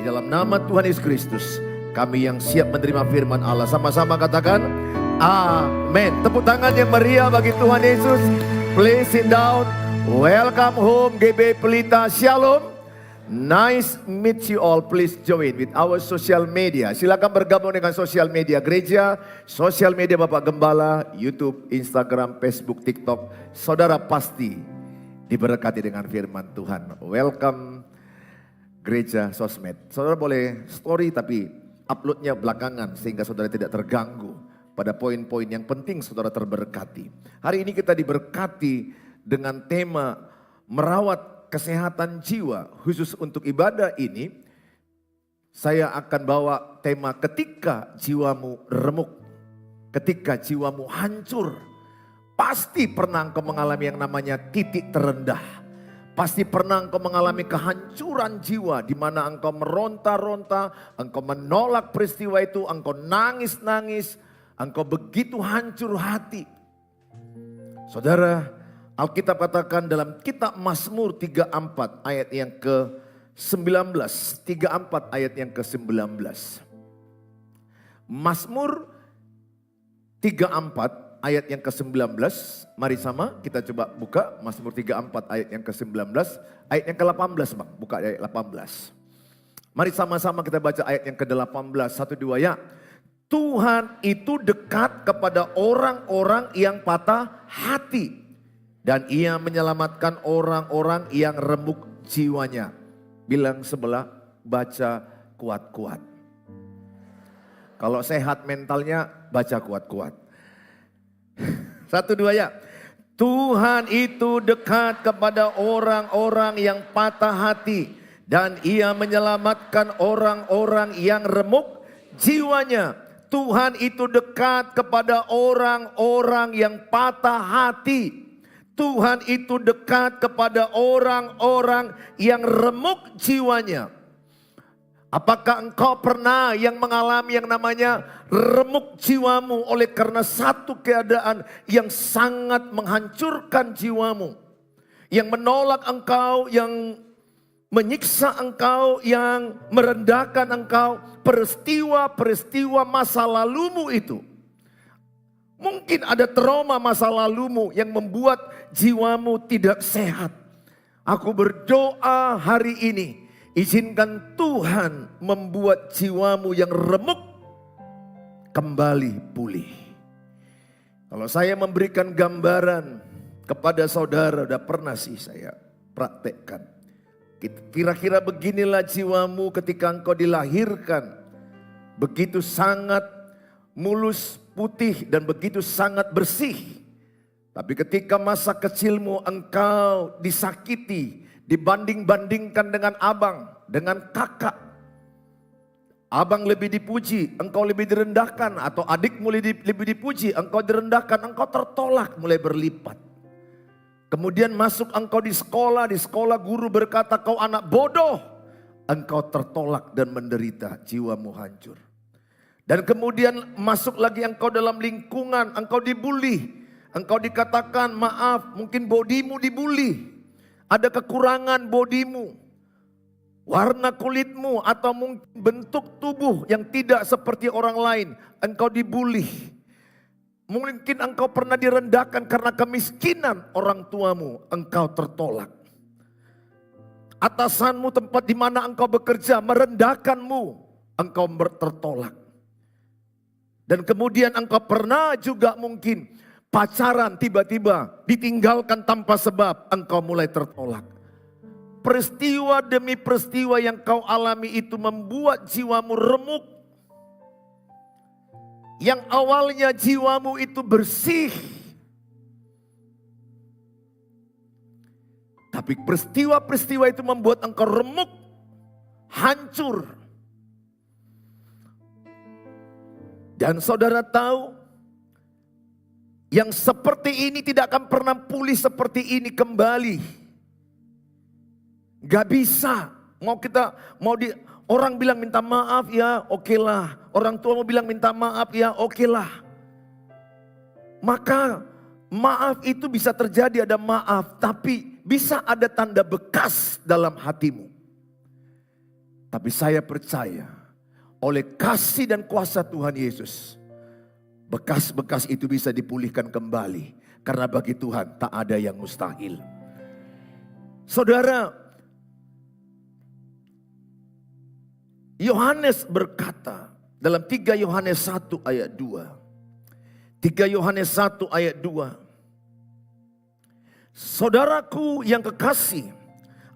Di dalam nama Tuhan Yesus Kristus, kami yang siap menerima firman Allah, sama-sama katakan amin. Tepuk tangan yang meriah bagi Tuhan Yesus. Please sit down. Welcome home GB Pelita. Shalom. Nice meet you all. Please join with our social media. Silakan bergabung dengan sosial media gereja, sosial media Bapak Gembala, YouTube, Instagram, Facebook, TikTok. Saudara pasti diberkati dengan firman Tuhan. Welcome gereja sosmed. Saudara boleh story tapi uploadnya belakangan sehingga saudara tidak terganggu pada poin-poin yang penting saudara terberkati. Hari ini kita diberkati dengan tema merawat kesehatan jiwa. Khusus untuk ibadah ini saya akan bawa tema ketika jiwamu remuk, ketika jiwamu hancur. Pasti pernah engkau mengalami yang namanya titik terendah. Pasti pernah engkau mengalami kehancuran jiwa di mana engkau meronta-ronta, engkau menolak peristiwa itu, engkau nangis-nangis, engkau begitu hancur hati. Saudara, Alkitab katakan dalam kitab Mazmur 34 ayat yang ke-19. 34 ayat yang ke-19. Mazmur 34 ayat yang ke-19. Mari sama kita coba buka Mazmur 34 ayat yang ke-19. Ayat yang ke-18 Bang, buka ayat 18. Mari sama-sama kita baca ayat yang ke-18. 1, 2 ya. Tuhan itu dekat kepada orang-orang yang patah hati. Dan ia menyelamatkan orang-orang yang remuk jiwanya. Bilang sebelah, baca kuat-kuat. Kalau sehat mentalnya, baca kuat-kuat. 1, 2 ya. Tuhan itu dekat kepada orang-orang yang patah hati. Dan ia menyelamatkan orang-orang yang remuk jiwanya. Tuhan itu dekat kepada orang-orang yang patah hati. Tuhan itu dekat kepada orang-orang yang remuk jiwanya. Apakah engkau pernah yang mengalami yang namanya remuk jiwamu oleh karena satu keadaan yang sangat menghancurkan jiwamu. Yang menolak engkau, yang menyiksa engkau, yang merendahkan engkau. Peristiwa-peristiwa masa lalumu itu. Mungkin ada trauma masa lalumu yang membuat jiwamu tidak sehat. Aku berdoa hari ini, izinkan Tuhan membuat jiwamu yang remuk kembali pulih. Kalau saya memberikan gambaran kepada saudara, udah pernah sih saya praktekkan. Kira-kira beginilah jiwamu ketika engkau dilahirkan. Begitu sangat mulus, putih dan begitu sangat bersih. Tapi ketika masa kecilmu engkau disakiti, dibanding-bandingkan dengan abang, dengan kakak. Abang lebih dipuji, engkau lebih direndahkan. Atau adikmu lebih dipuji, engkau direndahkan, engkau tertolak mulai berlipat. Kemudian masuk engkau di sekolah guru berkata kau anak bodoh. Engkau tertolak dan menderita, jiwamu hancur. Dan kemudian masuk lagi engkau dalam lingkungan, engkau dibully. Engkau dikatakan maaf, mungkin bodimu dibully. Ada kekurangan bodimu. Warna kulitmu atau mungkin bentuk tubuh yang tidak seperti orang lain. Engkau dibully. Mungkin engkau pernah direndahkan karena kemiskinan orang tuamu. Engkau tertolak. Atasanmu tempat di mana engkau bekerja merendahkanmu. Engkau tertolak. Dan kemudian engkau pernah juga mungkin pacaran tiba-tiba ditinggalkan tanpa sebab, engkau mulai tertolak. Peristiwa demi peristiwa yang kau alami itu membuat jiwamu remuk. Yang awalnya jiwamu itu bersih. Tapi peristiwa-peristiwa itu membuat engkau remuk, hancur. Dan saudara tahu, yang seperti ini tidak akan pernah pulih seperti ini kembali. Gak bisa. Orang bilang minta maaf ya, oke lah. Orang tua mau bilang minta maaf ya, oke lah. Maka maaf itu bisa terjadi, ada maaf. Tapi bisa ada tanda bekas dalam hatimu. Tapi saya percaya oleh kasih dan kuasa Tuhan Yesus, bekas-bekas itu bisa dipulihkan kembali. Karena bagi Tuhan tak ada yang mustahil. Saudara, Yohanes berkata dalam 3 Yohanes 1 ayat 2. 3 Yohanes 1 ayat 2. Saudaraku yang kekasih,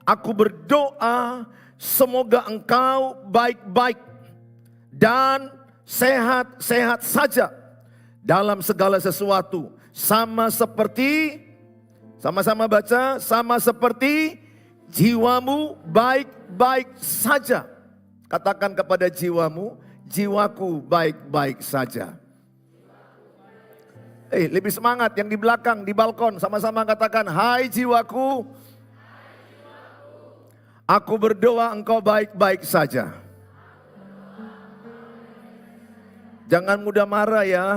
aku berdoa semoga engkau baik-baik dan sehat-sehat saja dalam segala sesuatu. Sama-sama baca, sama seperti jiwamu baik-baik saja. Katakan kepada jiwamu, jiwaku baik-baik saja. Lebih semangat yang di belakang, di balkon, sama-sama katakan, hai jiwaku, aku berdoa engkau baik-baik saja. Jangan mudah marah ya.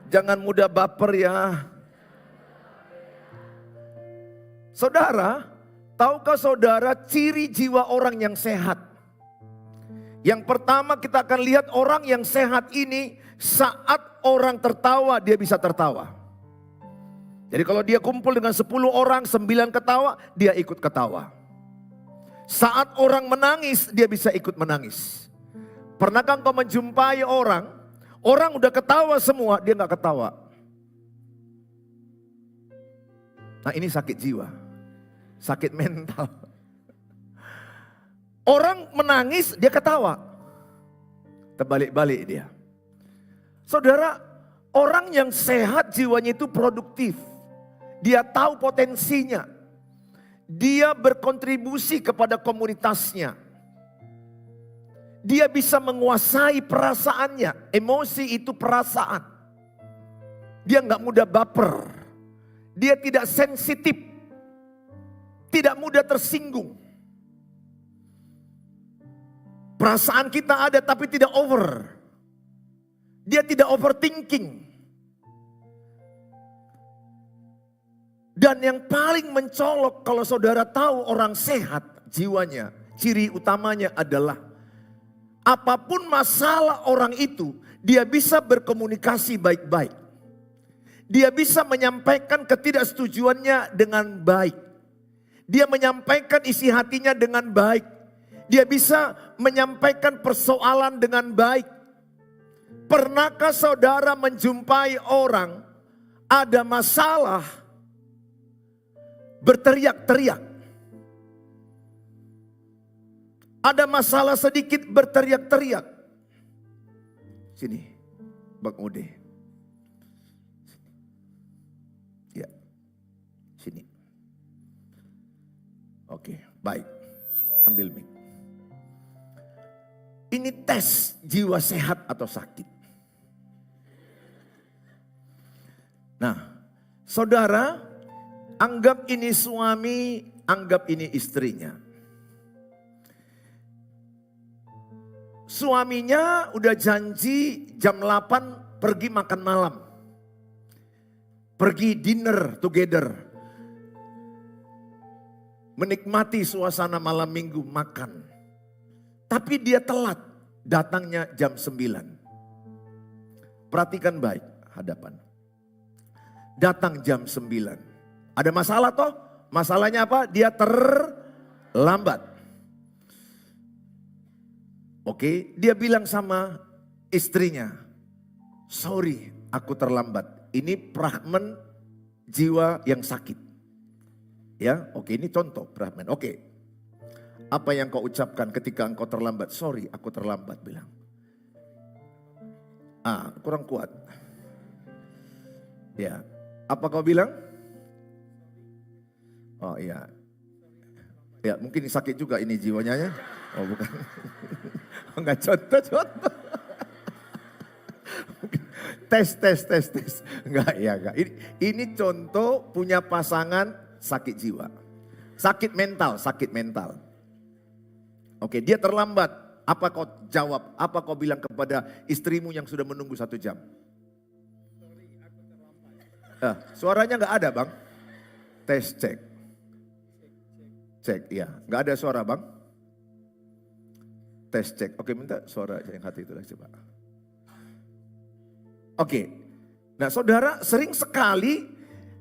Jangan mudah baper ya. Saudara, tahukah saudara ciri jiwa orang yang sehat? Yang pertama kita akan lihat orang yang sehat ini saat orang tertawa dia bisa tertawa. Jadi kalau dia kumpul dengan 10 orang, 9 ketawa, dia ikut ketawa. Saat orang menangis, dia bisa ikut menangis. Pernahkah engkau menjumpai orang udah ketawa semua, dia gak ketawa. Nah ini sakit jiwa, sakit mental. Orang menangis, dia ketawa. Terbalik-balik dia. Saudara, orang yang sehat jiwanya itu produktif. Dia tahu potensinya. Dia berkontribusi kepada komunitasnya. Dia bisa menguasai perasaannya. Emosi itu perasaan. Dia nggak mudah baper. Dia tidak sensitif. Tidak mudah tersinggung. Perasaan kita ada tapi tidak over. Dia tidak overthinking. Dan yang paling mencolok kalau saudara tahu orang sehat jiwanya, ciri utamanya adalah apapun masalah orang itu, dia bisa berkomunikasi baik-baik. Dia bisa menyampaikan ketidaksetujuannya dengan baik. Dia menyampaikan isi hatinya dengan baik. Dia bisa menyampaikan persoalan dengan baik. Pernahkah saudara menjumpai orang ada masalah berteriak-teriak? Ada masalah sedikit berteriak-teriak. Sini, Bang Ude. Ya, sini. Oke, baik. Ambil mic. Ini tes jiwa sehat atau sakit. Nah, saudara, anggap ini suami, anggap ini istrinya. Suaminya udah janji jam 8 pergi makan malam. Pergi dinner together. Menikmati suasana malam minggu makan. Tapi dia telat, datangnya jam 9. Perhatikan baik hadapan. Datang jam 9. Ada masalah toh? Masalahnya apa? Dia terlambat. Oke, dia bilang sama istrinya, sorry aku terlambat. Ini Brahman jiwa yang sakit. Ya, oke ini contoh Brahman. Oke, apa yang kau ucapkan ketika engkau terlambat? Sorry aku terlambat bilang. Kurang kuat. Ya. Apa kau bilang? Oh iya. Ya mungkin sakit juga ini jiwanya ya. Oh bukan. Enggak contoh. Tes. Enggak ya enggak. Ini contoh punya pasangan sakit jiwa. Sakit mental. Oke dia terlambat. Apa kau jawab? Apa kau bilang kepada istrimu yang sudah menunggu 1 jam? Suaranya nggak ada bang. Tes cek. Ya, nggak ada suara bang. Tes cek. Oke, minta suara yang hati itu lagi coba. Oke. Nah, saudara sering sekali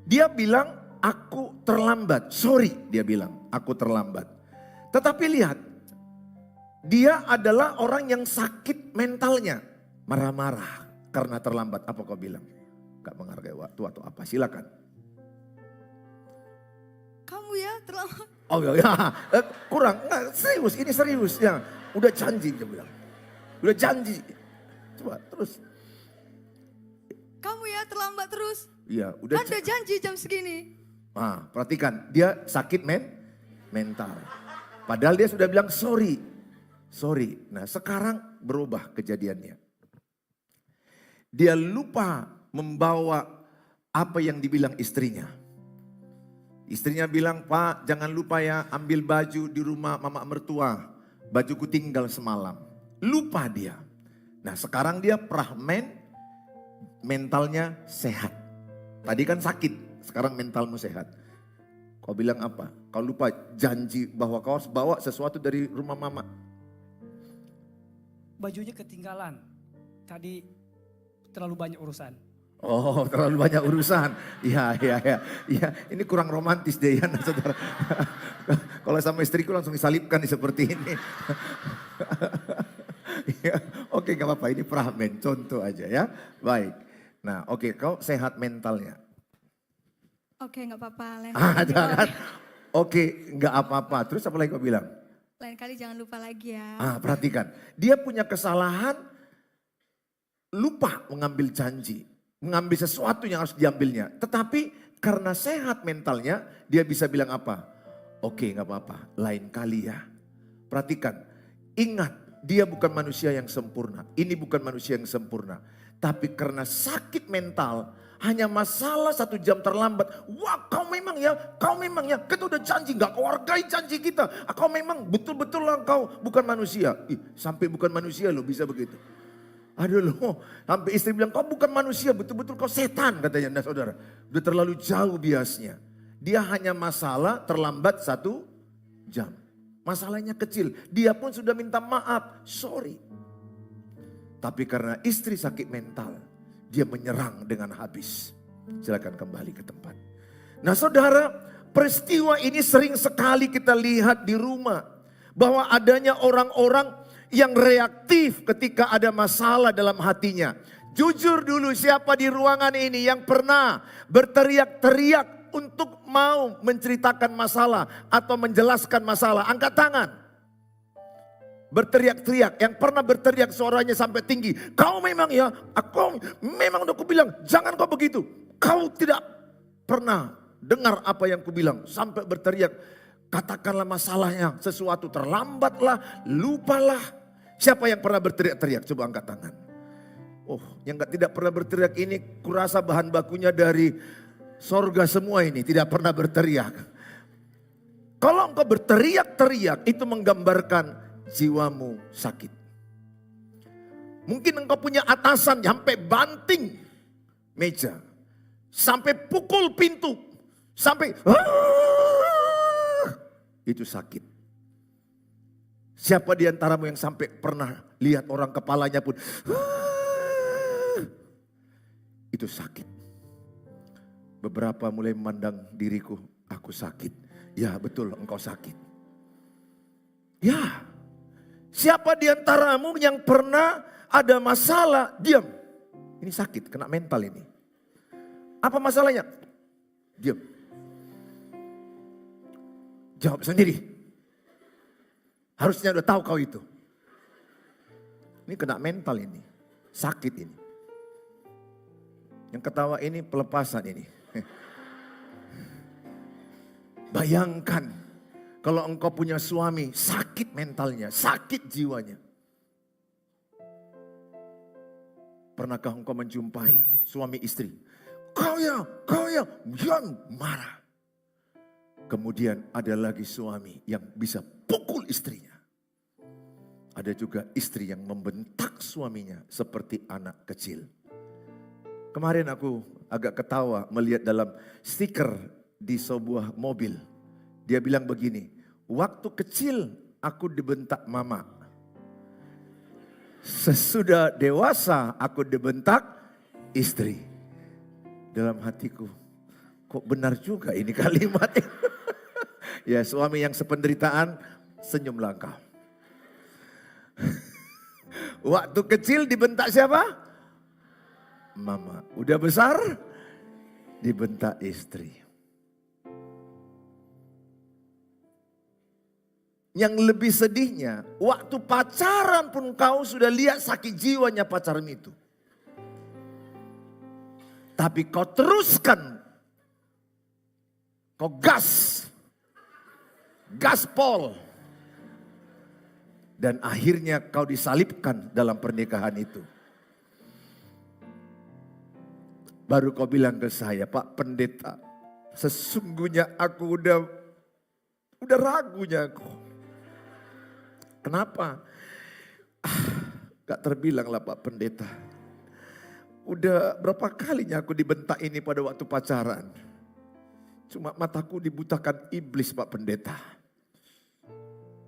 dia bilang aku terlambat. Sorry, dia bilang aku terlambat. Tetapi lihat, dia adalah orang yang sakit mentalnya. Marah-marah karena terlambat. Apa kau bilang? Gak menghargai waktu atau apa? Silakan. Kamu ya terlambat. Oh ya, kurang. Nggak, serius, ini serius ya. Udah janji dia bilang. Udah janji. Coba terus. Kamu ya terlambat terus. Iya, udah. Kan udah janji jam segini. Nah, perhatikan, dia sakit mental. Padahal dia sudah bilang sorry. Sorry. Nah, sekarang berubah kejadiannya. Dia lupa membawa apa yang dibilang istrinya. Istrinya bilang, "Pak, jangan lupa ya ambil baju di rumah mama mertua. Bajuku tinggal semalam." Lupa dia. Nah, sekarang dia mentalnya sehat. Tadi kan sakit, sekarang mentalmu sehat. Kau bilang apa? Kau lupa janji bahwa kau harus bawa sesuatu dari rumah mama. Bajunya ketinggalan. Tadi terlalu banyak urusan. Oh, terlalu banyak urusan. Iya. Ini kurang romantis deh ya, saudara. Kalau sama istriku langsung disalibkan seperti ini. Ya, oke, gak apa-apa. Ini pramen, contoh aja ya. Baik. Nah, oke, kau sehat mentalnya. Oke, nggak apa-apa. Jangan. Oke, nggak apa-apa. Terus apa lagi kau bilang? Lain kali jangan lupa lagi ya. Perhatikan. Dia punya kesalahan, lupa mengambil janji. Mengambil sesuatu yang harus diambilnya. Tetapi karena sehat mentalnya, dia bisa bilang apa? Oke, nggak apa-apa. Lain kali ya. Perhatikan. Ingat, dia bukan manusia yang sempurna. Ini bukan manusia yang sempurna. Tapi karena sakit mental, hanya masalah 1 jam terlambat. Wah, kau memang ya. Kita udah janji, gak kau hargai janji kita. Kau memang betul-betul lah kau bukan manusia. Sampai bukan manusia loh bisa begitu. Aduh loh, sampai istri bilang kau bukan manusia, betul-betul kau setan katanya. Nah saudara, udah terlalu jauh biasnya. Dia hanya masalah terlambat 1 jam. Masalahnya kecil, dia pun sudah minta maaf, sorry. Tapi karena istri sakit mental, dia menyerang dengan habis. Silakan kembali ke tempat. Nah saudara, peristiwa ini sering sekali kita lihat di rumah. Bahwa adanya orang-orang yang reaktif ketika ada masalah dalam hatinya. Jujur dulu, siapa di ruangan ini yang pernah berteriak-teriak untuk mau menceritakan masalah atau menjelaskan masalah? Angkat tangan. Berteriak-teriak, yang pernah berteriak suaranya sampai tinggi. Kau memang ya, aku memang udah kubilang jangan kau begitu. Kau tidak pernah dengar apa yang kubilang. Sampai berteriak, katakanlah masalahnya sesuatu, terlambatlah, lupalah. Siapa yang pernah berteriak-teriak? Coba angkat tangan. Oh, yang tidak pernah berteriak ini kurasa bahan bakunya dari sorga semua ini. Tidak pernah berteriak. Kalau engkau berteriak-teriak itu menggambarkan jiwamu sakit. Mungkin engkau punya atasan sampai banting meja. Sampai pukul pintu. Sampai itu sakit. Siapa di antaramu yang sampai pernah lihat orang kepalanya pun itu sakit. Beberapa mulai memandang diriku, aku sakit. Ya betul, engkau sakit. Ya. Siapa di antaramu yang pernah ada masalah, diam. Ini sakit, kena mental ini. Apa masalahnya? Diam. Jawab sendiri. Harusnya udah tahu kau itu. Ini kena mental ini. Sakit ini. Yang ketawa ini pelepasan ini. Bayangkan. Kalau engkau punya suami, sakit mentalnya, sakit jiwanya. Pernahkah engkau menjumpai suami istri? Kau ya, yang marah. Kemudian ada lagi suami yang bisa pukul istrinya. Ada juga istri yang membentak suaminya seperti anak kecil. Kemarin aku agak ketawa melihat dalam stiker di sebuah mobil. Dia bilang begini, waktu kecil aku dibentak mama. Sesudah dewasa aku dibentak istri. Dalam hatiku, kok benar juga ini kalimat. Ya, suami yang sependeritaan, senyumlah engkau. Waktu kecil dibentak siapa? Mama. Udah besar, dibentak istri. Yang lebih sedihnya, waktu pacaran pun kau sudah lihat sakit jiwanya pacaran itu. Tapi kau teruskan, kau gaspol. Dan akhirnya kau disalibkan dalam pernikahan itu. Baru kau bilang ke saya, Pak Pendeta, sesungguhnya aku udah ragunya aku. Kenapa? Gak terbilang lah Pak Pendeta. Udah berapa kalinya aku dibentak ini pada waktu pacaran. Cuma mataku dibutakan iblis Pak Pendeta.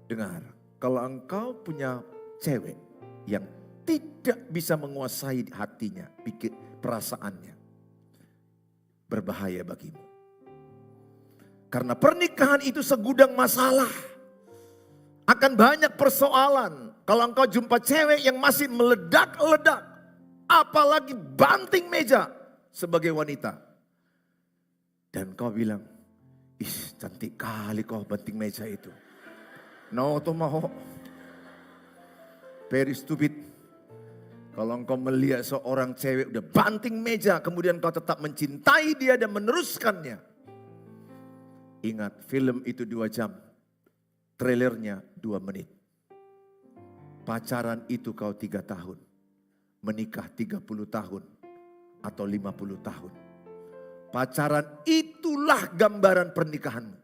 Dengar, kalau engkau punya cewek yang tidak bisa menguasai hatinya, pikir perasaannya, berbahaya bagimu. Karena pernikahan itu segudang masalah. Akan banyak persoalan. Kalau engkau jumpa cewek yang masih meledak-ledak. Apalagi banting meja sebagai wanita. Dan kau bilang, ih cantik kali kau banting meja itu. No tomaho. Very stupid. Kalau engkau melihat seorang cewek udah banting meja. Kemudian kau tetap mencintai dia dan meneruskannya. Ingat film itu 2 jam. Trailernya 2 menit. Pacaran itu kau 3 tahun. Menikah 30 tahun. Atau 50 tahun. Pacaran itulah gambaran pernikahanmu.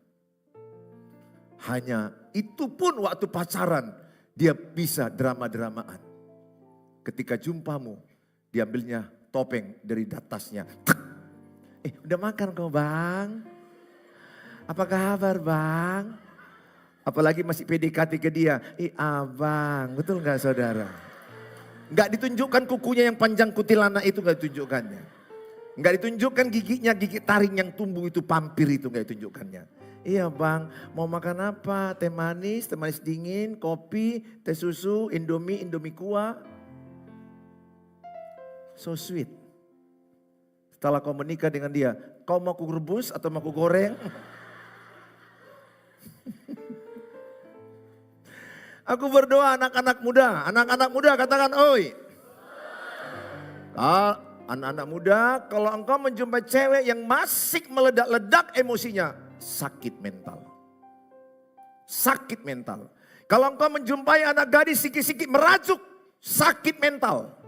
Hanya itu pun waktu pacaran. Dia bisa drama-dramaan. Ketika jumpamu. Diambilnya topeng dari atasnya. Udah makan kau bang? Apa kabar bang? Apalagi masih PDKT ke dia. Abang, betul gak saudara? Gak ditunjukkan kukunya yang panjang kuntilanak itu gak ditunjukkannya. Gak ditunjukkan giginya, gigi taring yang tumbuh itu pampir itu gak ditunjukkannya. Iya bang, mau makan apa? Teh manis dingin, kopi, teh susu, indomie kuah. So sweet. Setelah kau menikah dengan dia, kau mau ku rebus atau mau ku goreng? Aku berdoa anak-anak muda katakan oi. Anak-anak muda kalau engkau menjumpai cewek yang masih meledak-ledak emosinya, sakit mental. Sakit mental. Kalau engkau menjumpai anak gadis sikit-sikit merajuk, sakit mental.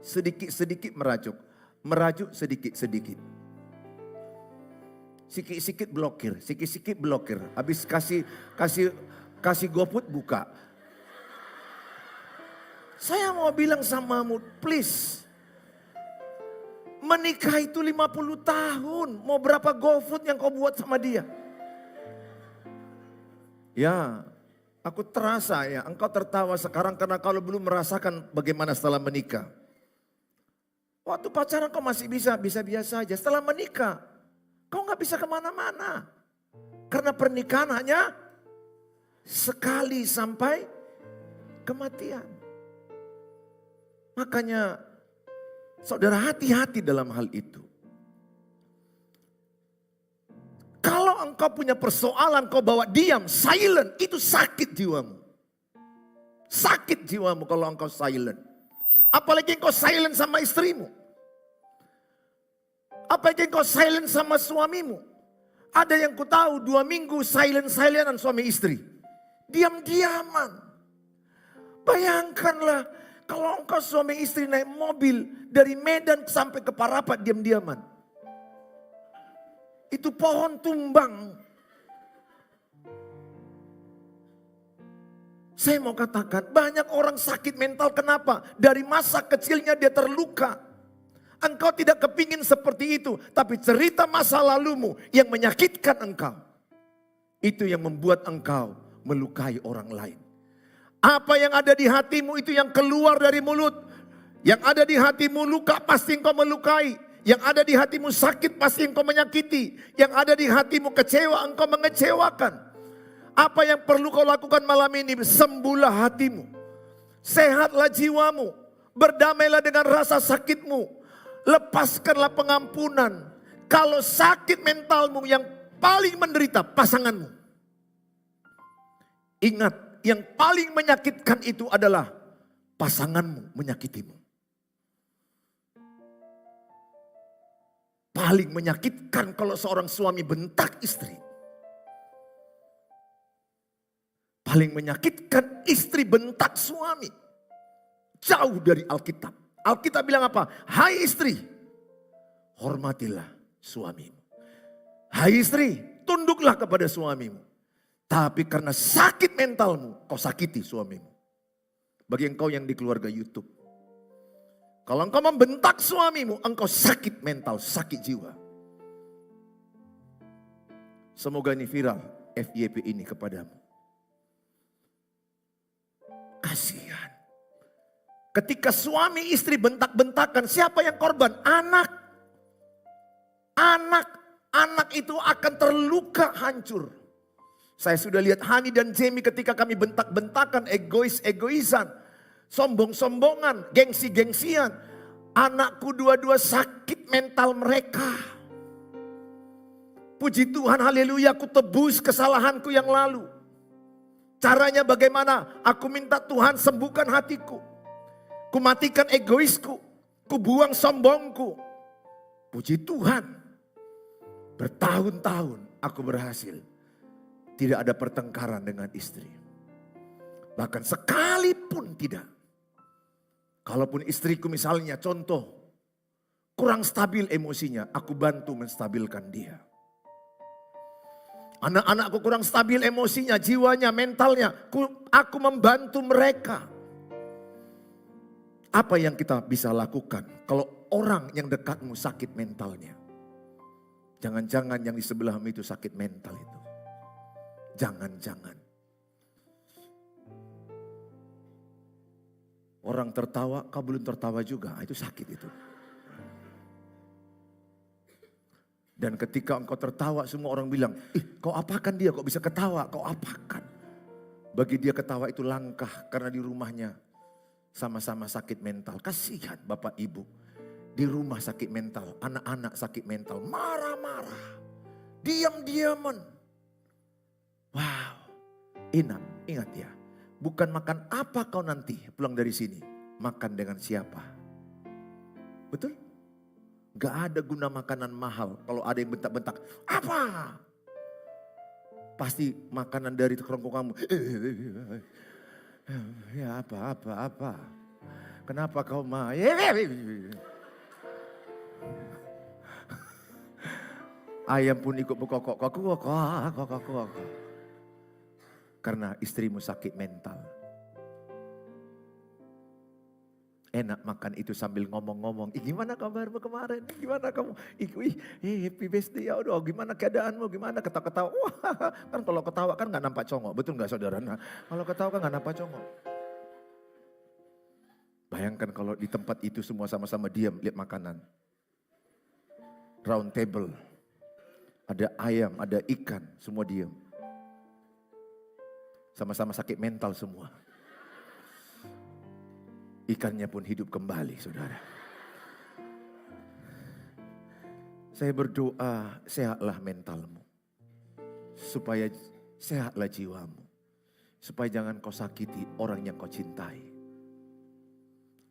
Sedikit-sedikit merajuk sedikit-sedikit. Sikit-sikit blokir. Habis kasih GoFood buka. Saya mau bilang samamu, please. Menikah itu 50 tahun. Mau berapa GoFood yang kau buat sama dia? Ya, aku terasa ya. Engkau tertawa sekarang karena kalau belum merasakan bagaimana setelah menikah. Waktu pacaran kau masih biasa-biasa aja. Setelah menikah, kau gak bisa kemana-mana. Karena pernikahan hanya sekali sampai kematian. Makanya saudara hati-hati dalam hal itu. Kalau engkau punya persoalan kau bawa diam, silent, itu sakit jiwamu. Sakit jiwamu kalau engkau silent. Apalagi engkau silent sama istrimu. Apalagi engkau silent sama suamimu. Ada yang ku tahu 2 minggu silent-silentan suami istri. Diam-diaman. Bayangkanlah kalau engkau suami istri naik mobil dari Medan sampai ke Parapat diam-diaman. Itu pohon tumbang. Saya mau katakan banyak orang sakit mental kenapa? Dari masa kecilnya dia terluka. Engkau tidak kepingin seperti itu. Tapi cerita masa lalumu yang menyakitkan engkau. Itu yang membuat engkau melukai orang lain. Apa yang ada di hatimu itu yang keluar dari mulut. Yang ada di hatimu luka pasti engkau melukai. Yang ada di hatimu sakit pasti engkau menyakiti. Yang ada di hatimu kecewa engkau mengecewakan. Apa yang perlu kau lakukan malam ini? Sembuhlah hatimu. Sehatlah jiwamu. Berdamailah dengan rasa sakitmu. Lepaskanlah pengampunan. Kalau sakit mentalmu yang paling menderita pasanganmu. Ingat. Yang paling menyakitkan itu adalah pasanganmu menyakitimu. Paling menyakitkan kalau seorang suami bentak istri. Paling menyakitkan istri bentak suami. Jauh dari Alkitab. Alkitab bilang apa? Hai istri, hormatilah suamimu. Hai istri, tunduklah kepada suamimu. Tapi karena sakit mentalmu, kau sakiti suamimu. Bagi engkau yang di keluarga YouTube. Kalau engkau membentak suamimu, engkau sakit mental, sakit jiwa. Semoga ini viral, FYP ini kepadamu. Kasihan. Ketika suami istri bentak-bentakan, siapa yang korban? Anak. Anak itu akan terluka hancur. Saya sudah lihat Hani dan Jamie ketika kami bentak-bentakan, egois-egoisan, sombong-sombongan, gengsi-gengsian. Anakku dua-dua sakit mental mereka. Puji Tuhan, haleluya, aku tebus kesalahanku yang lalu. Caranya bagaimana? Aku minta Tuhan sembuhkan hatiku. Ku matikan egoisku. Ku buang sombongku. Puji Tuhan. Bertahun-tahun aku berhasil. Tidak ada pertengkaran dengan istri. Bahkan sekalipun tidak. Kalaupun istriku misalnya contoh. Kurang stabil emosinya. Aku bantu menstabilkan dia. Anak-anakku kurang stabil emosinya. Jiwanya, mentalnya. Aku membantu mereka. Apa yang kita bisa lakukan. Kalau orang yang dekatmu sakit mentalnya. Jangan-jangan yang di sebelahmu itu sakit mental itu. Jangan-jangan. Orang tertawa, kau belum tertawa juga. Itu sakit itu. Dan ketika engkau tertawa, semua orang bilang, ih kau apakan dia, kok bisa ketawa, kau apakan. Bagi dia ketawa itu langkah, karena di rumahnya sama-sama sakit mental. Kasihan Bapak Ibu, di rumah sakit mental, anak-anak sakit mental, marah-marah, diam-diaman. Wow, ingat ya, bukan makan apa kau nanti pulang dari sini, makan dengan siapa. Betul? Gak ada guna makanan mahal kalau ada yang bentak-bentak, apa? Pasti makanan dari kerongkongan kamu. Ya apa. Kenapa kau mah? Ayam pun ikut berkokok. Karena istrimu sakit mental. Enak makan itu sambil ngomong-ngomong. Gimana kabarmu kemarin? Gimana kamu? Happy birthday ya. Aduh, gimana keadaanmu? Gimana ketawa-ketawa? Wah, kan kalau ketawa kan gak nampak congok. Betul gak saudara? Nah, kalau ketawa kan gak nampak congok. Bayangkan kalau di tempat itu semua sama-sama diam lihat makanan. Round table. Ada ayam, ada ikan, semua diam. Sama-sama sakit mental semua. Ikannya pun hidup kembali, saudara. Saya berdoa, sehatlah mentalmu. Supaya sehatlah jiwamu. Supaya jangan kau sakiti orang yang kau cintai.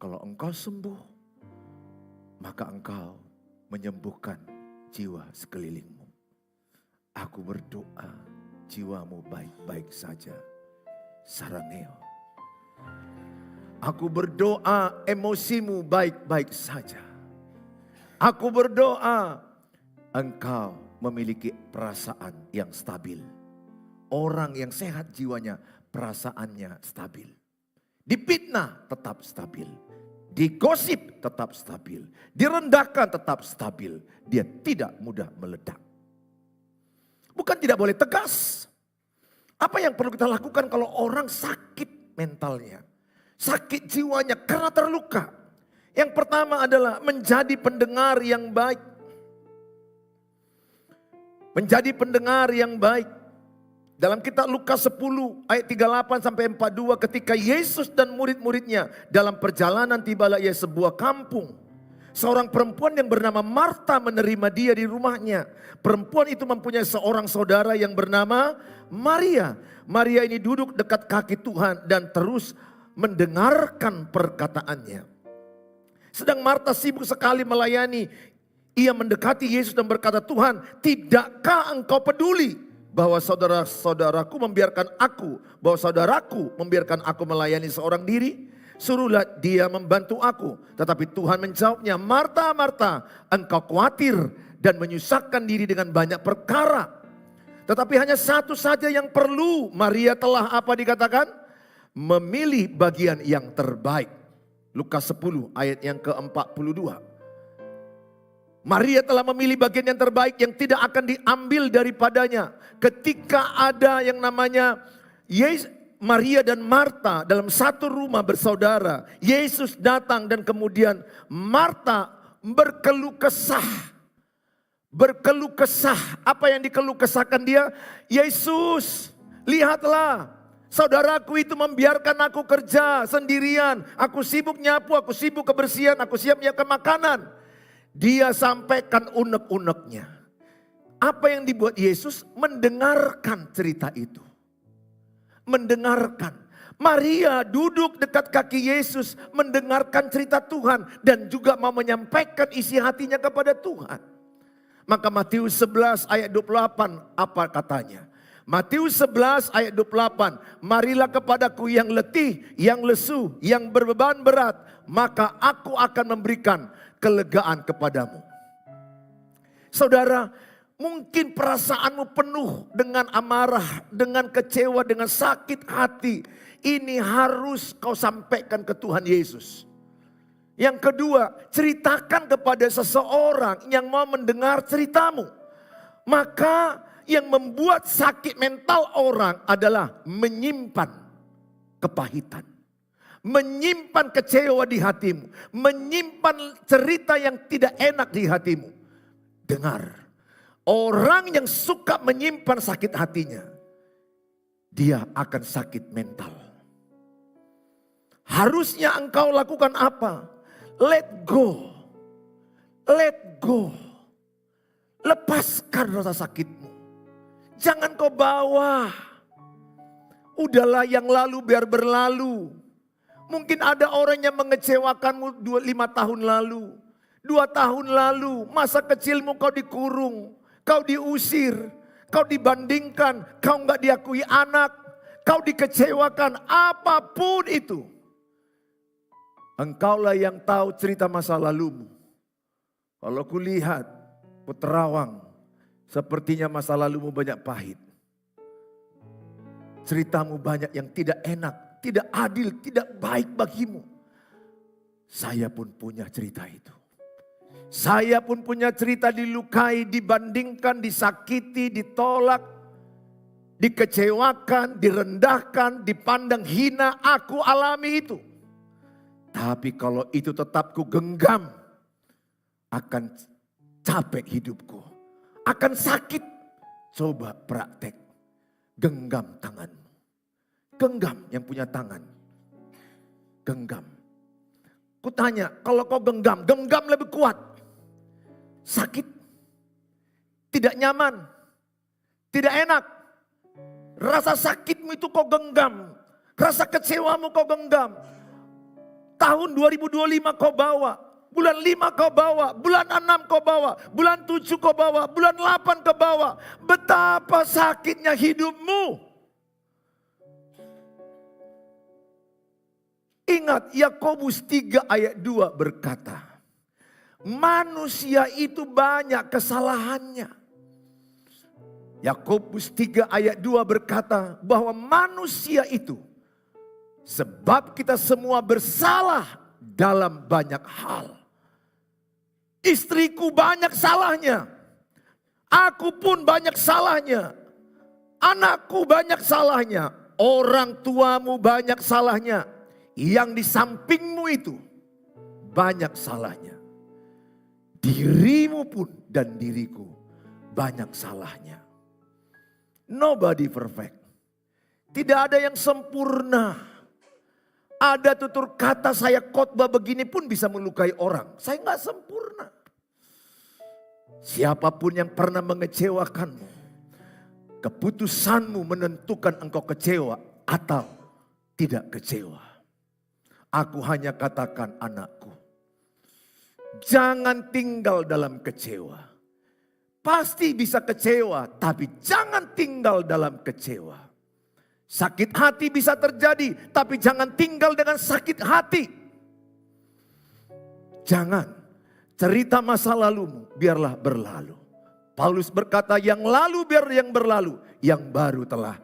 Kalau engkau sembuh, maka engkau menyembuhkan jiwa sekelilingmu. Aku berdoa, jiwamu baik-baik saja. Sarangeo. Aku berdoa emosimu baik-baik saja. Aku berdoa engkau memiliki perasaan yang stabil. Orang yang sehat jiwanya perasaannya stabil. Dipitnah tetap stabil. Digosip tetap stabil. Direndahkan tetap stabil. Dia tidak mudah meledak. Bukan tidak boleh tegas. Apa yang perlu kita lakukan kalau orang sakit mentalnya. Sakit jiwanya karena terluka. Yang pertama adalah menjadi pendengar yang baik. Menjadi pendengar yang baik. Dalam kitab Lukas 10 ayat 38 sampai 42, ketika Yesus dan murid-muridnya dalam perjalanan tibalah ia sebuah kampung. Seorang perempuan yang bernama Marta menerima dia di rumahnya. Perempuan itu mempunyai seorang saudara yang bernama Maria. Maria ini duduk dekat kaki Tuhan dan terus mendengarkan perkataannya. Sedang Marta sibuk sekali melayani. Ia mendekati Yesus dan berkata, "Tuhan, tidakkah engkau peduli bahwa saudaraku membiarkan aku melayani seorang diri? Suruhlah dia membantu aku." Tetapi Tuhan menjawabnya, "Marta, Marta, engkau khawatir dan menyusahkan diri dengan banyak perkara. Tetapi hanya satu saja yang perlu. Maria telah" apa dikatakan? "Memilih bagian yang terbaik." Lukas 10 ayat yang ke-42. Maria telah memilih bagian yang terbaik yang tidak akan diambil daripadanya. Ketika ada yang namanya Maria dan Marta dalam satu rumah bersaudara, Yesus datang dan kemudian Marta berkeluh kesah. Berkeluh kesah. Apa yang dikeluh kesahkan dia? "Yesus, lihatlah, saudaraku itu membiarkan aku kerja sendirian. Aku sibuk nyapu, aku sibuk kebersihan, aku siap menyiapkan makanan." Dia sampaikan unek-uneknya. Apa yang dibuat Yesus? Mendengarkan cerita itu. Mendengarkan. Maria duduk dekat kaki Yesus mendengarkan cerita Tuhan. Dan juga mau menyampaikan isi hatinya kepada Tuhan. Maka Matius 11 ayat 28 apa katanya? Matius 11 ayat 28. "Marilah kepadaku yang letih, yang lesu, yang berbeban berat. Maka aku akan memberikan kelegaan kepadamu." Saudara, mungkin perasaanmu penuh dengan amarah, dengan kecewa, dengan sakit hati. Ini harus kau sampaikan ke Tuhan Yesus. Yang kedua, ceritakan kepada seseorang yang mau mendengar ceritamu. Maka yang membuat sakit mental orang adalah menyimpan kepahitan. Menyimpan kecewa di hatimu. Menyimpan cerita yang tidak enak di hatimu. Dengar. Orang yang suka menyimpan sakit hatinya, dia akan sakit mental. Harusnya engkau lakukan apa? Let go. Let go. Lepaskan rasa sakitmu. Jangan kau bawa. Udahlah, yang lalu biar berlalu. Mungkin ada orang yang mengecewakanmu 5 tahun lalu. 2 tahun lalu, masa kecilmu kau dikurung. Kau diusir. Kau dibandingkan. Kau enggak diakui anak. Kau dikecewakan. Apapun itu. Engkaulah yang tahu cerita masa lalumu. Kalau kulihat Puterawang, sepertinya masa lalumu banyak pahit. Ceritamu banyak yang tidak enak. Tidak adil, tidak baik bagimu. Saya pun punya cerita itu. Saya pun punya cerita dilukai, dibandingkan, disakiti, ditolak, dikecewakan, direndahkan, dipandang hina. Aku alami itu. Tapi kalau itu tetap ku genggam, akan capek hidupku. Akan sakit. Coba praktek. Genggam tanganmu. Genggam yang punya tangan. Genggam. Kutanya, kalau kau genggam, genggam lebih kuat. Sakit. Tidak nyaman. Tidak enak. Rasa sakitmu itu kau genggam. Rasa kecewamu kau genggam. Tahun 2025 kau bawa. Bulan 5 kau bawa. Bulan 6 kau bawa. Bulan 7 kau bawa. Bulan 8 kau bawa. Betapa sakitnya hidupmu. Ingat, Yakobus 3 ayat 2 berkata, manusia itu banyak kesalahannya. Yakobus 3 ayat 2 berkata bahwa manusia itu, sebab kita semua bersalah dalam banyak hal. Istriku banyak salahnya. Aku pun banyak salahnya. Anakku banyak salahnya. orang tuamu banyak salahnya. Yang di sampingmu itu banyak salahnya. Dirimu pun dan diriku banyak salahnya. Nobody perfect. Tidak ada yang sempurna. Ada tutur kata saya khotbah begini pun bisa melukai orang. Saya nggak sempurna. Siapapun yang pernah mengecewakanmu, keputusanmu menentukan engkau kecewa atau tidak kecewa. Aku hanya katakan, anakku, jangan tinggal dalam kecewa. Pasti bisa kecewa, tapi jangan tinggal dalam kecewa. Sakit hati bisa terjadi, tapi jangan tinggal dengan sakit hati. Jangan, cerita masa lalumu biarlah berlalu. Paulus berkata, yang lalu biar yang berlalu, yang baru telah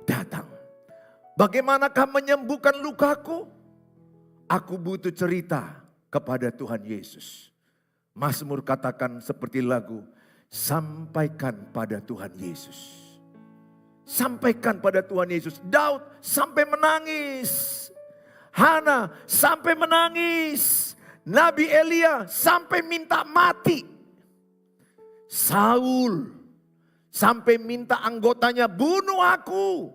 datang. Bagaimanakah menyembuhkan lukaku? Aku butuh cerita kepada Tuhan Yesus. Mazmur katakan seperti lagu, sampaikan pada Tuhan Yesus. Sampaikan pada Tuhan Yesus. Daud sampai menangis. Hana sampai menangis. Nabi Elia sampai minta mati. Saul sampai minta anggotanya bunuh aku.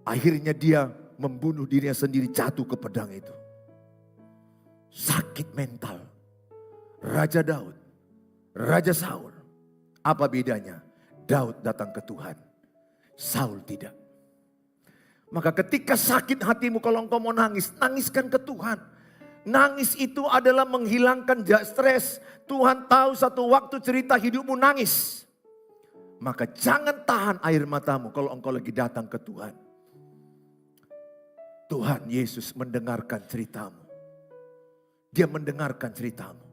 Akhirnya dia membunuh dirinya sendiri, jatuh ke pedang itu. Sakit mental. Raja Daud, Raja Saul. Apa bedanya? Daud datang ke Tuhan, Saul tidak. Maka ketika sakit hatimu, kalau engkau mau nangis, nangiskan ke Tuhan. Nangis itu adalah menghilangkan stres. Tuhan tahu satu waktu cerita hidupmu nangis. Maka jangan tahan air matamu kalau engkau lagi datang ke Tuhan. Tuhan Yesus mendengarkan ceritamu. Dia mendengarkan ceritamu.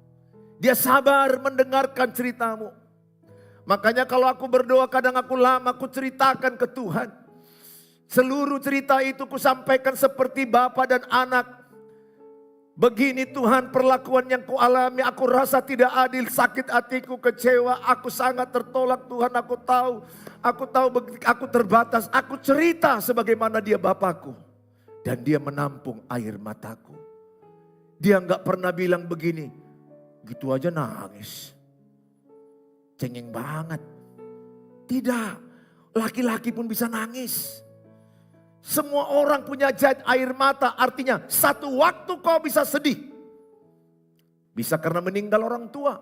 Dia sabar mendengarkan ceritamu. Makanya kalau aku berdoa kadang aku lama, aku ceritakan ke Tuhan. Seluruh cerita itu ku sampaikan seperti bapa dan anak. Begini Tuhan perlakuan yang ku alami, aku rasa tidak adil, sakit hatiku, kecewa, aku sangat tertolak Tuhan, aku tahu aku terbatas. Aku cerita sebagaimana dia Bapakku. Dan dia menampung air mataku. Dia enggak pernah bilang begini, gitu aja nangis. Cengeng banget. Tidak, laki-laki pun bisa nangis. Semua orang punya jait air mata, artinya satu waktu kau bisa sedih. Bisa karena meninggal orang tua.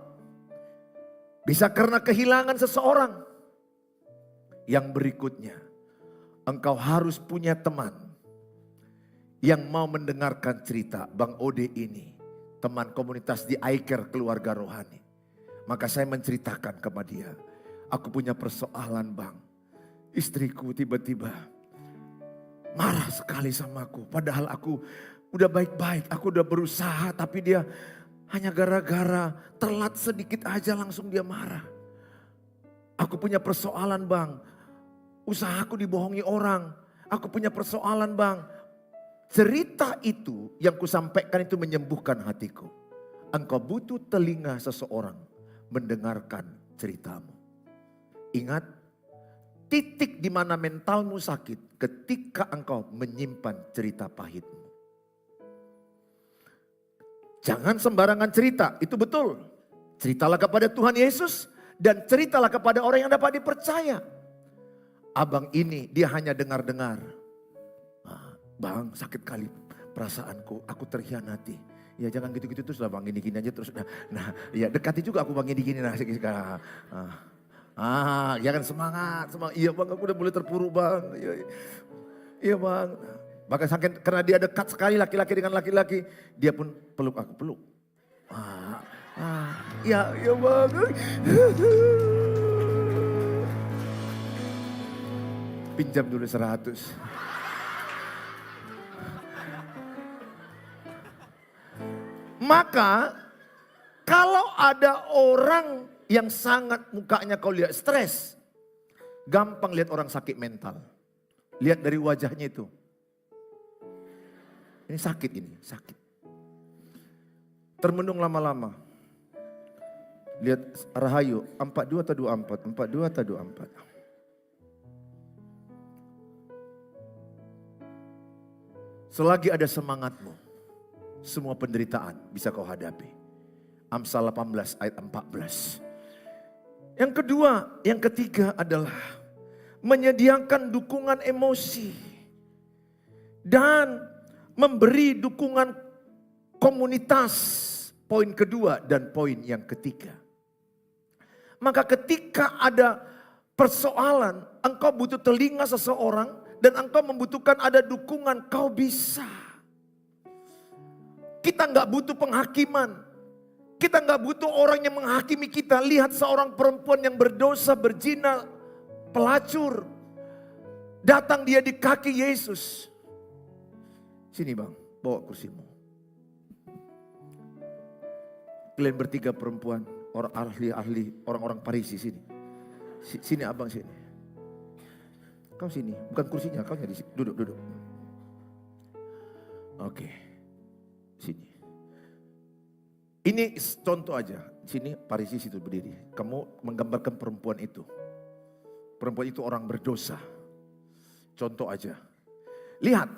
Bisa karena kehilangan seseorang. Yang berikutnya, engkau harus punya teman yang mau mendengarkan cerita Bang Ode ini. Teman komunitas di iCare Keluarga Rohani. Maka saya menceritakan kepada dia, aku punya persoalan Bang. Istriku tiba-tiba marah sekali sama aku. Padahal aku udah baik-baik, aku udah berusaha. Tapi dia hanya gara-gara telat sedikit aja langsung dia marah. Aku punya persoalan Bang, usahaku dibohongi orang. Aku punya persoalan Bang. Cerita itu yang kusampaikan itu menyembuhkan hatiku. Engkau butuh telinga seseorang mendengarkan ceritamu. Ingat, titik di mana mentalmu sakit ketika engkau menyimpan cerita pahitmu. Jangan sembarangan cerita, itu betul. Ceritalah kepada Tuhan Yesus dan ceritalah kepada orang yang dapat dipercaya. Abang ini dia hanya dengar-dengar. Bang, sakit kali perasaanku, aku terkhianati. Ya jangan gitu-gitu terus lah Bang, gini-gini aja terus. Nah, ya dekati juga aku Bang, gini-gini. Jangan semangat. Iya Bang, aku udah mulai terpuruk Bang. Iya Bang. Bahkan sakit karena dia dekat sekali laki-laki dengan laki-laki, dia pun peluk aku, peluk. Iya Bang. Pinjam dulu 100. Maka kalau ada orang yang sangat mukanya kau lihat stres, gampang lihat orang sakit mental. Lihat dari wajahnya itu. Ini sakit ini, sakit. Termenung lama-lama. Lihat Rahayu, 42 atau 24, 42 atau 24. Selagi ada semangatmu, semua penderitaan bisa kau hadapi. Amsal 18 ayat 14. Yang kedua, yang ketiga adalah menyediakan dukungan emosi dan memberi dukungan komunitas. Poin kedua dan poin yang ketiga. Maka ketika ada persoalan, engkau butuh telinga seseorang dan engkau membutuhkan ada dukungan, kau bisa. Kita nggak butuh penghakiman. Kita nggak butuh orang yang menghakimi kita. Lihat seorang perempuan yang berdosa, berzina, pelacur. Datang dia di kaki Yesus. Sini bang, bawa kursimu. Kalian bertiga perempuan, orang ahli-ahli, orang-orang Parisi sini. Sini abang sini. Kau sini, bukan kursinya, kau di sini. Duduk. Oke, sini. Ini contoh aja. Sini Parisi, situ berdiri. Kamu menggambarkan perempuan itu. Perempuan itu orang berdosa. Contoh aja. Lihat,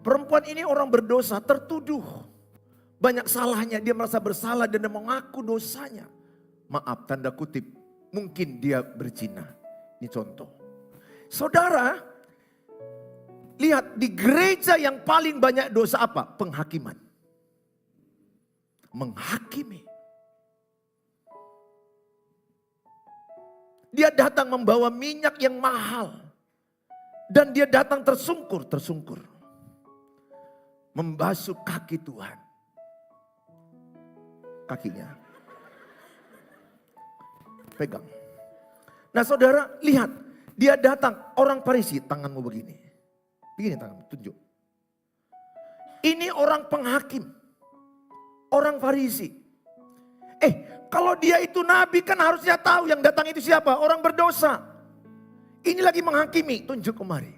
perempuan ini orang berdosa, tertuduh. Banyak salahnya, dia merasa bersalah dan dia mengaku dosanya. Maaf, tanda kutip, mungkin dia berzina. Ini contoh. Saudara, lihat di gereja yang paling banyak dosa apa? Penghakiman. Menghakimi. Dia datang membawa minyak yang mahal. Dan dia datang tersungkur. Membasuh kaki Tuhan. Kakinya. Pegang. Nah saudara, lihat. Dia datang, orang Parisi, tanganmu begini. Begini tanganmu, tunjuk. Ini orang penghakim. Orang Farisi. Kalau dia itu nabi kan harusnya tahu yang datang itu siapa? Orang berdosa. Ini lagi menghakimi, tunjuk kemari.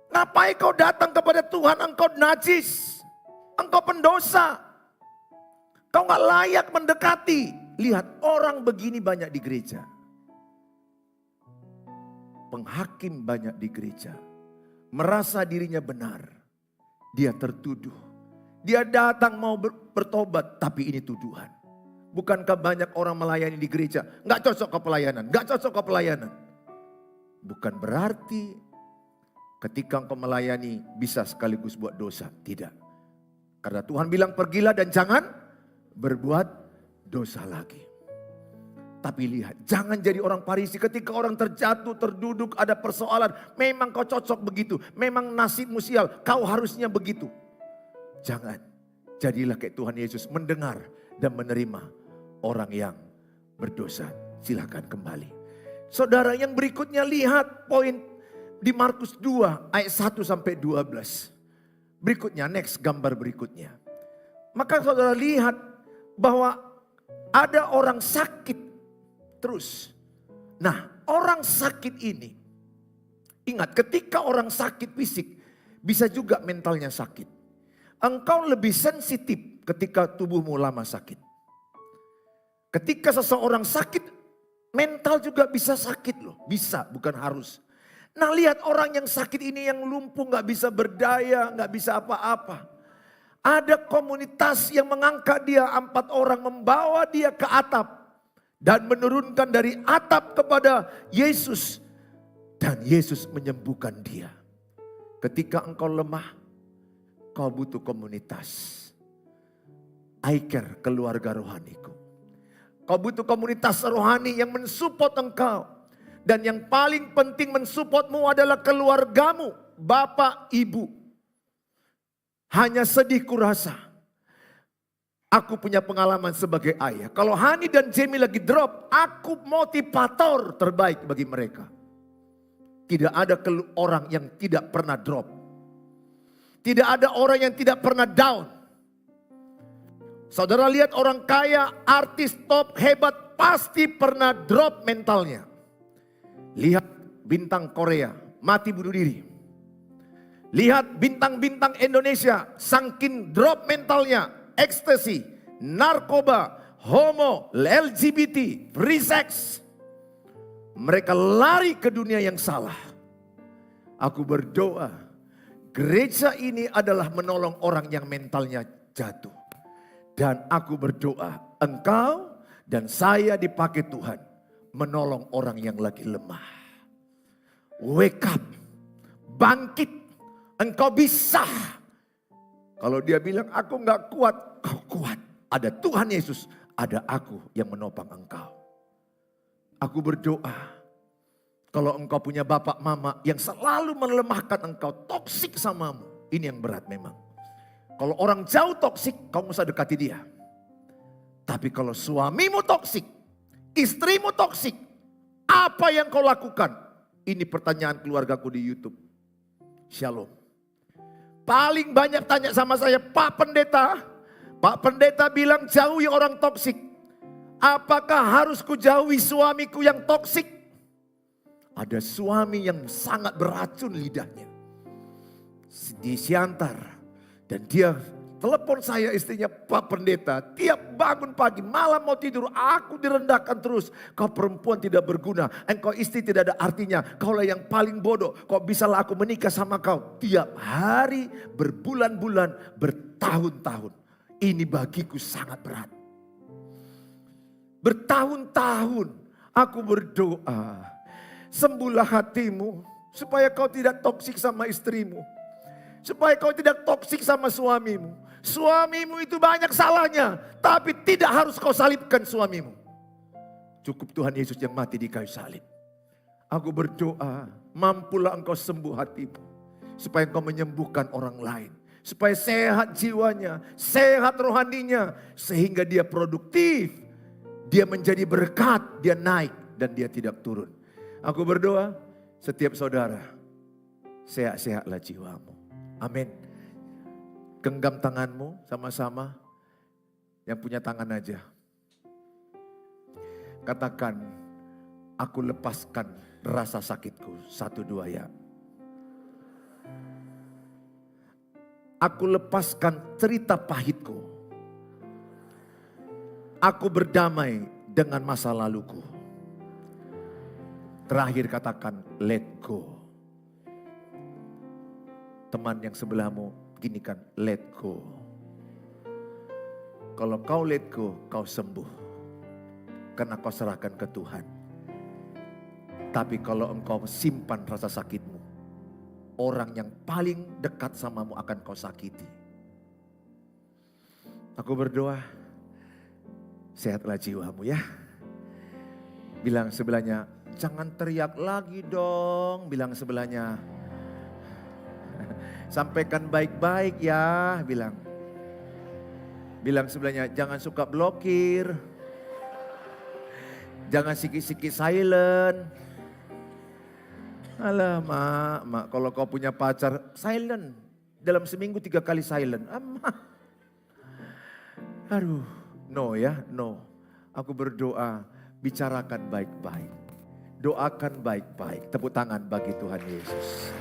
Ngapain kau datang kepada Tuhan? Engkau najis. Engkau pendosa. Kau gak layak mendekati. Lihat, orang begini banyak di gereja. Penghakim banyak di gereja. Merasa dirinya benar. Dia tertuduh. Dia datang mau bertobat, tapi ini tuduhan. Bukankah banyak orang melayani di gereja? Gak cocok ke pelayanan, gak cocok ke pelayanan. Bukan berarti ketika engkau melayani bisa sekaligus buat dosa. Tidak. Karena Tuhan bilang pergilah dan jangan berbuat dosa lagi. Tapi lihat, jangan jadi orang Parisi ketika orang terjatuh, terduduk, ada persoalan. Memang kau cocok begitu, memang nasibmu sial, kau harusnya begitu. Jangan, jadilah kayak Tuhan Yesus mendengar dan menerima orang yang berdosa. Silakan kembali. Saudara yang berikutnya lihat poin di Markus 2 ayat 1 sampai 12. Berikutnya, next gambar berikutnya. Maka saudara lihat bahwa ada orang sakit terus. Nah, orang sakit ini, ingat ketika orang sakit fisik, bisa juga mentalnya sakit. Engkau lebih sensitif ketika tubuhmu lama sakit. Ketika seseorang sakit, mental juga bisa sakit loh. Bisa, bukan harus. Nah lihat orang yang sakit ini yang lumpuh, gak bisa berdaya, gak bisa apa-apa. Ada komunitas yang mengangkat dia, 4 orang membawa dia ke atap. Dan menurunkan dari atap kepada Yesus. Dan Yesus menyembuhkan dia. Ketika engkau lemah, kau butuh komunitas. I care, keluarga rohaniku. Kau butuh komunitas rohani yang mensupport engkau. Dan yang paling penting mensupportmu adalah keluargamu. Bapak, ibu. Hanya sedih kurasa. Aku punya pengalaman sebagai ayah. Kalau Hani dan Jamie lagi drop, aku motivator terbaik bagi mereka. Tidak ada orang yang tidak pernah drop. Tidak ada orang yang tidak pernah down. Saudara lihat orang kaya, artis top, hebat, pasti pernah drop mentalnya. Lihat bintang Korea, mati bunuh diri. Lihat bintang-bintang Indonesia, saking drop mentalnya, ekstasi, narkoba, homo, LGBT, free sex. Mereka lari ke dunia yang salah. Aku berdoa, Gereja ini adalah menolong orang yang mentalnya jatuh. Dan aku berdoa, engkau dan saya dipakai Tuhan menolong orang yang lagi lemah. Wake up, bangkit, engkau bisa. Kalau dia bilang aku gak kuat, kau kuat. Ada Tuhan Yesus, ada aku yang menopang engkau. Aku berdoa, kalau engkau punya bapak mama yang selalu melemahkan engkau, toksik samamu. Ini yang berat memang. Kalau orang jauh toksik, kau mesti dekati dia. Tapi kalau suamimu toksik, istrimu toksik, apa yang kau lakukan? Ini pertanyaan keluargaku di YouTube. Shalom. Paling banyak tanya sama saya, Pak Pendeta bilang jauhi orang toksik. Apakah harus kujauhi suamiku yang toksik? Ada suami yang sangat beracun lidahnya. Di Siantar. Dan dia telepon saya istrinya, Pak Pendeta. Tiap bangun pagi, malam mau tidur, aku direndahkan terus. Kau perempuan tidak berguna. Engkau istri tidak ada artinya. Kaulah yang paling bodoh. Kok bisalah aku menikah sama kau. Tiap hari, berbulan-bulan, bertahun-tahun. Ini bagiku sangat berat. Bertahun-tahun aku berdoa. Sembuhlah hatimu supaya kau tidak toksik sama istrimu. Supaya kau tidak toksik sama suamimu. Suamimu itu banyak salahnya, tapi tidak harus kau salibkan suamimu. Cukup Tuhan Yesus yang mati di kayu salib. Aku berdoa, mampulah engkau sembuh hatimu. Supaya engkau menyembuhkan orang lain. Supaya sehat jiwanya, sehat rohaninya. Sehingga dia produktif, dia menjadi berkat, dia naik dan dia tidak turun. Aku berdoa, setiap saudara, sehat-sehatlah jiwamu. Amin. Genggam tanganmu sama-sama. Yang punya tangan aja. Katakan, aku lepaskan rasa sakitku. 1, 2 ya. Aku lepaskan cerita pahitku. Aku berdamai dengan masa laluku. Terakhir katakan, let go. Teman yang sebelahmu, gini kan, let go. Kalau kau let go, kau sembuh. Karena kau serahkan ke Tuhan. Tapi kalau engkau simpan rasa sakitmu, orang yang paling dekat samamu akan kau sakiti. Aku berdoa, sehatlah jiwamu ya. Bilang sebelahnya, jangan teriak lagi dong, bilang sebelahnya. Sampaikan baik-baik ya, bilang. Bilang sebelahnya, jangan suka blokir. Jangan sikit-sikit silent. Alah mak, kalau kau punya pacar, silent. Dalam seminggu 3 kali silent. Aduh, no ya, no. Aku berdoa, bicarakan baik-baik. Doakan baik-baik. Tepuk tangan bagi Tuhan Yesus.